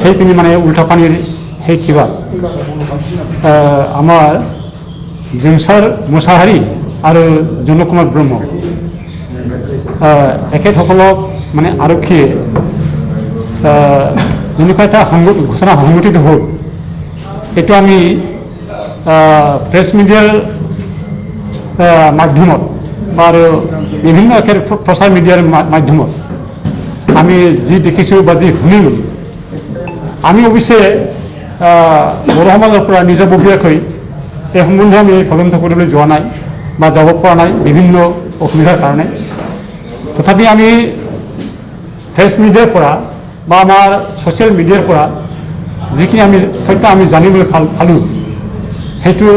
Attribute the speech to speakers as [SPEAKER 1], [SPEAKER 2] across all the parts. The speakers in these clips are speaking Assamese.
[SPEAKER 1] সেইপিনি মানে উল্টা পানীৰ সেই কিবা আমাৰ জিমচাৰ মুছাহাৰী আৰু জন কুমাৰ ব্ৰহ্ম এখেতসকলক মানে আৰক্ষীয়ে যেনেকুৱা এটা ঘোষণা সংঘটিত হ'ল এইটো আমি প্ৰেছ মিডিয়াৰ মাধ্যমত বা আৰু বিভিন্ন প্ৰচাৰ মিডিয়াৰ মাধ্যমত আমি যি দেখিছোঁ বা যি শুনিলোঁ আমি অৱশ্যে বড়ো সমাজৰ পৰা নিজাববীয়াকৈ এই সম্বন্ধে আমি তদন্ত কৰিবলৈ যোৱা নাই বা যাব পৰা নাই বিভিন্ন অসুবিধাৰ কাৰণে তথাপি আমি প্ৰেছ মিডিয়াৰ পৰা বা আমাৰ ছ'চিয়েল মিডিয়াৰ পৰা যিখিনি আমি তথ্য আমি জানিবলৈ পালোঁ সেইটো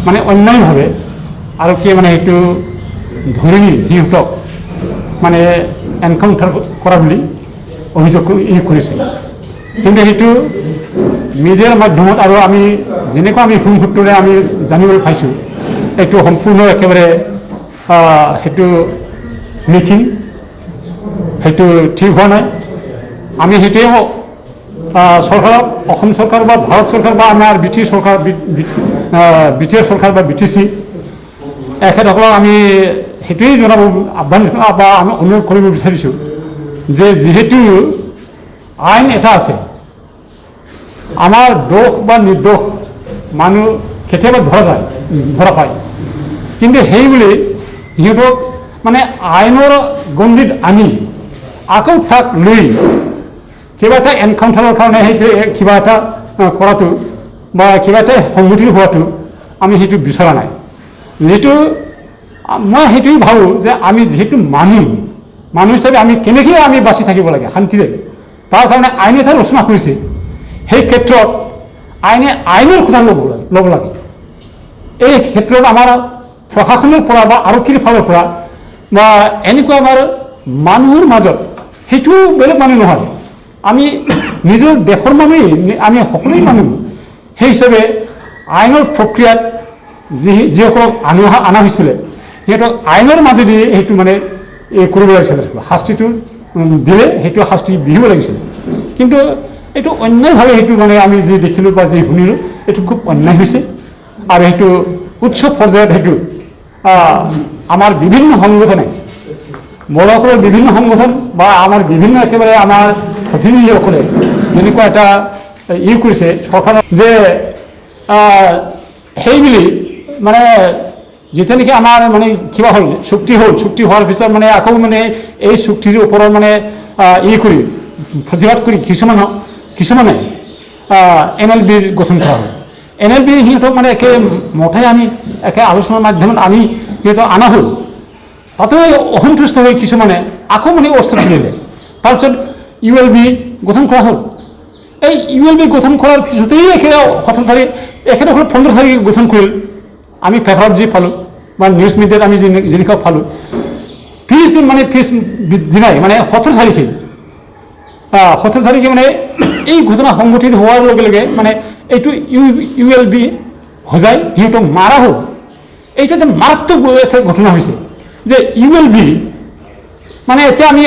[SPEAKER 1] মানে অন্যায়ভাৱে আৰক্ষীয়ে মানে সেইটো ধৰি সিহঁতক মানে এনকাউণ্টাৰ কৰা বুলি অভিযোগ কৰিছে কিন্তু সেইটো মিডিয়াৰ মাধ্যমত আৰু আমি যেনেকুৱা আমি ফোন সূত্ৰে আমি জানিবলৈ পাইছোঁ এইটো সম্পূৰ্ণ একেবাৰে সেইটো মিথিং সেইটো ঠিক হোৱা নাই আমি সেইটোৱে চৰকাৰক অসম চৰকাৰ বা ভাৰত চৰকাৰ বা আমাৰ ব্ৰিটিছ চৰকাৰ ব্ৰিটিছ চৰকাৰ বা BTC এখেতসকলক আমি সেইটোৱেই জনাব আহ্বান বা আমি অনুৰোধ কৰিব বিচাৰিছোঁ যে যিহেতু আইন এটা আছে আমাৰ দোষ বা নিৰ্দোষ মানুহ কেতিয়াবা ধৰা পায় কিন্তু সেইবুলি সিহঁতক মানে আইনৰ গণ্ডিত আনি আকৌ তাক লৈ কিবা এটা এনকাউণ্টাৰৰ কাৰণে সেইটো কিবা এটা কৰাটো বা কিবা এটা সংগঠিত হোৱাটো আমি সেইটো বিচৰা নাই যিহেতু মই সেইটোৱেই ভাবোঁ যে আমি যিহেতু মানুহ হিচাপে আমি কেনেকৈ আমি বাচি থাকিব লাগে শান্তিৰে তাৰ কাৰণে আইন এটা ৰচনা কৰিছে সেই ক্ষেত্ৰত আইনৰ কথা ল'ব লাগে এই ক্ষেত্ৰত আমাৰ প্ৰশাসনৰ পৰা বা আৰক্ষীৰ ফালৰ পৰা বা এনেকুৱা আমাৰ মানুহৰ মাজত সেইটো বেলেগ মানুহ নহয় আমি নিজৰ দেশৰ মানুহেই আমি সকলোৱে মানুহ সেই হিচাপে আইনৰ প্ৰক্ৰিয়াত যিসকলক অনা হৈছিলে সিহঁতক আইনৰ মাজেদি সেইটো মানে কৰিব লাগিছিলে শাস্তিটো দিলে সেইটো শাস্তি বিহিব লাগিছিলে কিন্তু এইটো অন্যায়ভাৱে সেইটো মানে আমি যি দেখিলোঁ বা যি শুনিলোঁ এইটো খুব অন্যায় হৈছে আৰু সেইটো উচ্চ পৰ্যায়ত সেইটো আমাৰ বিভিন্ন সংগঠনে বড়োসকলৰ বিভিন্ন সংগঠন বা আমাৰ বিভিন্ন একেবাৰে আমাৰ প্ৰতিনিধিসকলে যেনেকুৱা এটা কৰিছে চৰকাৰৰ যে সেইবুলি মানে যেতিয়া নেকি আমাৰ মানে কিবা হ'ল চুক্তি হোৱাৰ পিছত মানে আকৌ মানে এই চুক্তিৰ ওপৰত মানে কৰি প্ৰতিবাদ কৰি কিছুমানে NLB গঠন কৰা হ'ল NLB সিহঁতক মানে একে মঠাই আনি একে আলোচনাৰ মাধ্যমত আনি সিহঁতক অনা হ'ল তাতে অসন্তুষ্ট হৈ কিছুমানে আকৌ মানে অস্ত্ৰ তুলিলে তাৰপিছত ULB গঠন কৰা হ'ল এই ULB গঠন কৰাৰ পিছতেই একেবাৰে 17 তাৰিখ একেবাৰে 15 তাৰিখ গঠন কৰিল আমি পেপাৰত যি পালোঁ বা নিউজ মিডিয়াত আমি যেনেকুৱা পালোঁ পিছ দিনাই মানে 17 তাৰিখে মানে এই ঘটনা সংঘটিত হোৱাৰ লগে লগে মানে এইটো ULB সজাই সিহঁতক মাৰা হ'ল এইটো এটা মাৰাত্মক এটা ঘটনা হৈছে যে ULB মানে এতিয়া আমি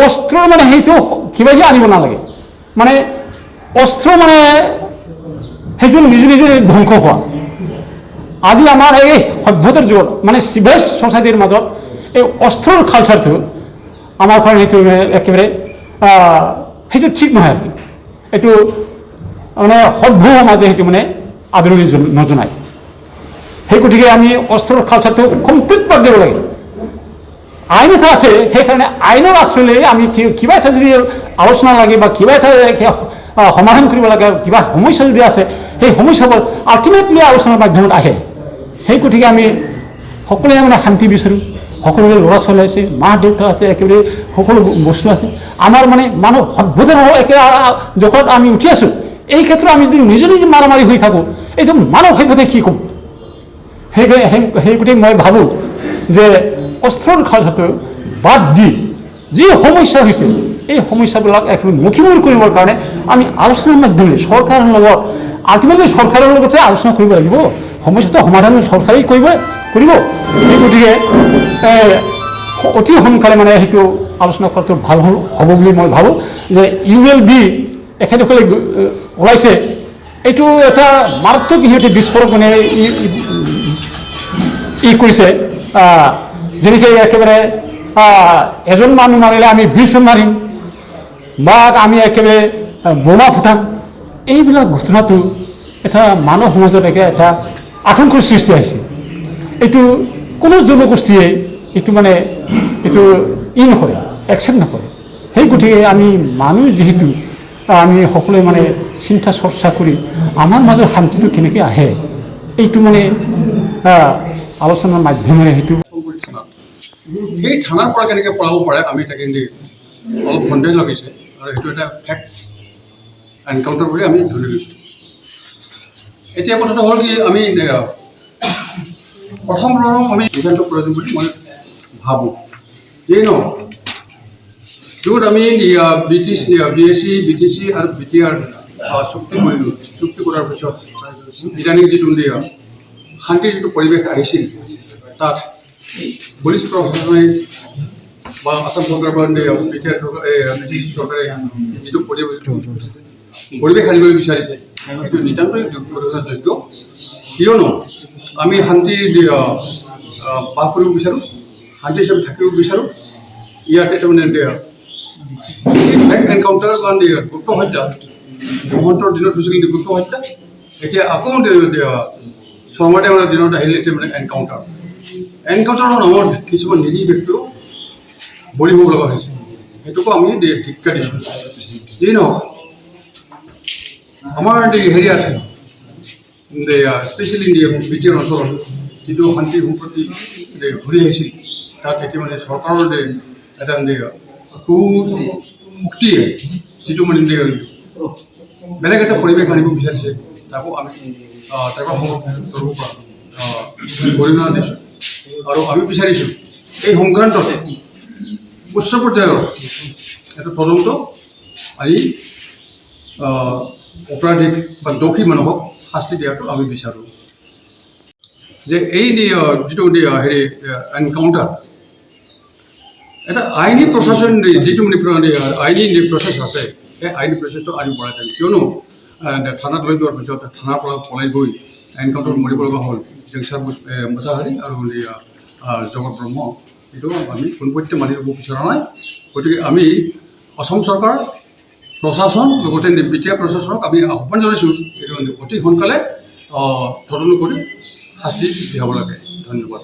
[SPEAKER 1] অস্ত্ৰ মানে সেইটো কিবাহে আনিব নালাগে মানে অস্ত্ৰ মানে সেইটো নিজে ধ্বংস হোৱা আজি আমাৰ এই সভ্যতাৰ যুগত মানে চিভিল ছ'চাইটিৰ মাজত এই অস্ত্ৰৰ কালচাৰটো আমাৰ কাৰণে সেইটো একেবাৰে সেইটো ঠিক নহয় আৰু কি এইটো মানে সভ্য সমাজে সেইটো মানে আদৰণি নজনায় সেই গতিকে আমি অস্ত্ৰৰ কালচাৰটো কমপ্লিট বাদ দিব লাগে আইন এটা আছে সেইকাৰণে আইনৰ আশ্ৰয় লৈ আমি কিবা এটা যদি আলোচনা লাগে বা কিবা এটা সমাধান কৰিব লাগে কিবা সমস্যা যদি আছে সেই সমস্যাবোৰ আল্টিমেটলি আলোচনাৰ মাধ্যমত আহে সেই গতিকে আমি সকলোৱে মানে শান্তি বিচাৰোঁ সকলোৰে ল'ৰা ছোৱালী আছে মা দেউতা আছে একেবাৰে সকলো বস্তু আছে আমাৰ মানে মানুহ সভ্যতাৰ একে জগত আমি উঠি আছোঁ এই ক্ষেত্ৰত আমি যদি নিজে মাৰামাৰি হৈ থাকোঁ এইটো মানৱ সভ্যতাই কি ক'ম সেই গতিকে মই ভাবোঁ যে অস্ত্ৰৰ কালচাৰটো বাদ দি যি সমস্যা হৈছে এই সমস্যাবিলাক একেবাৰে মুখীমুখি কৰিবৰ কাৰণে আমি আলোচনাৰ মাধ্যমেৰে চৰকাৰৰ লগত আল্টিমেটলি চৰকাৰৰ লগতে আলোচনা কৰিব লাগিব সমস্যাটো সমাধান চৰকাৰেই কৰিব সেই গতিকে অতি সোনকালে মানে সেইটো আলোচনা কৰাটো ভাল হ'ব বুলি মই ভাবোঁ যে ULB এখেতসকলে ওলাইছে এইটো এটা মাৰাত্মক সিহঁতে বিস্ফোৰক মানে কৰিছে যেনেকৈ একেবাৰে এজন মানুহ মাৰিলে আমি 20জন মাৰিম বা আমি একেবাৰে বোমা ফুটাম এইবিলাক ঘটনাটো এটা মানৱ সমাজত এটা আতংকৰ সৃষ্টি হৈছে এইটো কোনো জনগোষ্ঠীয়ে এইটো মানে এইটো নকৰে একচেপ্ট নকৰে সেই গতিকে আমি মানুহ যিহেতু আমি সকলোৱে মানে চিন্তা চৰ্চা কৰি আমাৰ মাজৰ শান্তিটো কেনেকৈ আহে এইটো মানে আলোচনাৰ মাধ্যমেৰে সেইটো
[SPEAKER 2] সেই থানাৰ পৰা কেনেকৈ পলাব পাৰে আমি তাকে অলপ সন্দেহ লাগিছে আৰু সেইটো এটা ফেক্ট এনকাউণ্টাৰ বুলি আমি ধৰি লৈছোঁ এতিয়া কথাটো হ'ল কি আমি প্ৰথম আমি সিদ্ধান্ত প্ৰয়োজন বুলি মই ভাবোঁ যিয়ে নহওক য'ত আমি BSc BTC আৰু BTR চুক্তি কৰিলোঁ চুক্তি কৰাৰ পিছত ইৰাণীৰ যিটো শান্তিৰ যিটো পৰিৱেশ আহিছিল তাত পুলিচ প্ৰশাসনে বা আসাম চৰকাৰ বা BTR BTC চৰকাৰে যিটো পৰিৱেশ আনিবলৈ বিচাৰিছে সেইটো নিতান্তই যোগ্য কিয়নো আমি শান্তি বাস কৰিব বিচাৰোঁ শান্তি হিচাপে থাকিব বিচাৰোঁ ইয়াতে তাৰমানে এনকাউণ্টাৰ বা গুপ্ত হত্যা মহন্তৰ দিনত হৈছিল গুপ্ত হত্যা এতিয়া আকৌ শৰ্মাদেৱৰ দিনত আহিলে তাৰমানে এনকাউণ্টাৰৰ নামত কিছুমান নিৰীহ ব্যক্তিও বলি হ'ব লগা হৈছে সেইটোকো আমি ধিক্কাৰ দিছোঁ যি নহওক আমাৰ হেৰি আছে স্পেচিয়েলি BTR অঞ্চলত যিটো শান্তি সম্প্ৰতি ঘূৰি আহিছিল তাত এতিয়া মানে চৰকাৰৰ এটা শক্তিয়ে যিটো মানে বেলেগ এটা পৰিৱেশ আনিব বিচাৰিছে তাকো আমি তাৰ পৰা গৰিহণা দিছোঁ আৰু আমি বিচাৰিছোঁ এই সংক্ৰান্তত উচ্চ পৰ্যায়ৰ এটা তদন্ত আনি অপৰাধীক বা দোষী মানুহক শাস্তি দিয়াটো আমি বিচাৰোঁ যে এই যিটো হেৰি এনকাউণ্টাৰ এটা আইনী প্ৰশাসন যিটো মানে আইনী প্ৰচেছ আছে সেই আইনী প্ৰচেছটো আনি বঢ়াই যায় কিয়নো থানাত লৈ যোৱাৰ পিছত থানাৰ পৰা পলাই গৈ এনকাউণ্টাৰত মৰিব লগা হ'ল জেংচাৰ মুছাহাৰী আৰু জগত ব্ৰহ্ম এইটো আমি পোনপট্য মানি ল'ব বিচৰা নাই গতিকে আমি অসম চৰকাৰ প্ৰশাসন লগতে BTR প্ৰশাসনক আমি আহ্বান জনাইছোঁ এইটো অতি সোনকালে তদন্ত কৰি শাস্তি দিয়াব লাগে ধন্যবাদ